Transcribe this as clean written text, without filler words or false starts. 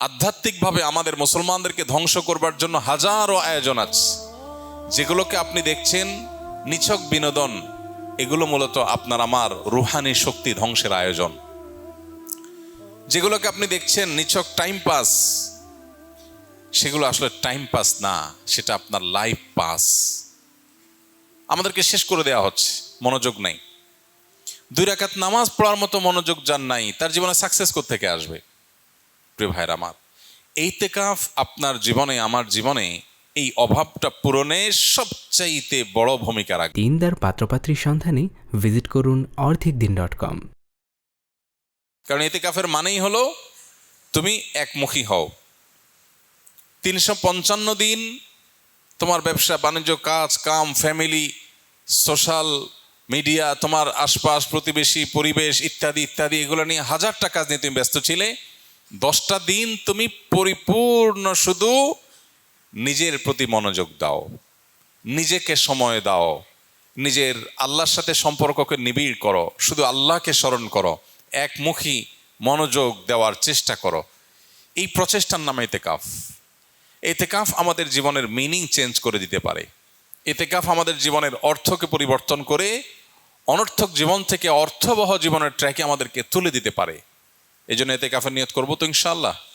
আধ্যাত্মিকভাবে আমাদের মুসলমানদেরকে ধ্বংস করবার জন্য হাজারো আয়োজন আছে। যেগুলোকে আপনি দেখছেন নিছক বিনোদন, এগুলো মূলত আপনার আমার রুহানি শক্তি ধ্বংসের আয়োজন। যেগুলোকে আপনি দেখছেন নিছক টাইম পাস, সেগুলো আসলে টাইম পাস না, সেটা আপনার লাইফ পাস। আমাদেরকে শেষ করে দেওয়া হচ্ছে, মনোযোগ নাই। 2 রাকাত নামাজ পড়ার মতো মনোযোগ যার নাই, তার জীবনে সাকসেস কোত্থেকে আসবে? প্রিয় ভাইরা আমার, ইতিকাফ আপনার জীবনে, আমার জীবনে এই অভাবটা পূরণে সবচাইতে বড় ভূমিকা রাখে। দিনদার পাত্রপাত্রীর সন্ধানে ভিজিট করুন orthikdin.com। কারণ ইতিকাফের মানেই হলো তুমি একমুখী হও। 355 দিন তোমার ব্যবসা বাণিজ্য, কাজ কাম, ফ্যামিলি, সোশ্যাল মিডিয়া, তোমার আশপাশ, প্রতিবেশী, পরিবেশ ইত্যাদি ইত্যাদি, এগুলো নিয়ে হাজারটা কাজ নিয়ে তুমি ব্যস্ত ছিলে। 10টা দিন তুমি পরিপূর্ণ শুধু নিজের প্রতি মনোযোগ দাও, নিজেকে সময় দাও, নিজের আল্লাহর সাথে সম্পর্ককে নিবিড় করো, শুধু আল্লাহকে স্মরণ করো, একমুখী মনোযোগ দেওয়ার চেষ্টা করো। এই প্রচেষ্টার নাম ইতিকাফ। ইতিকাফ আমাদের জীবনের মিনিং চেঞ্জ করে দিতে পারে। ইতিকাফ আমাদের জীবনের অর্থকে পরিবর্তন করে অনর্থক জীবন থেকে অর্থবহ জীবনের ট্র্যাকে আমাদেরকে তুলে দিতে পারে। এই জন্য ইতিকাফের নিয়ত করবো তো ইনশাআল্লাহ।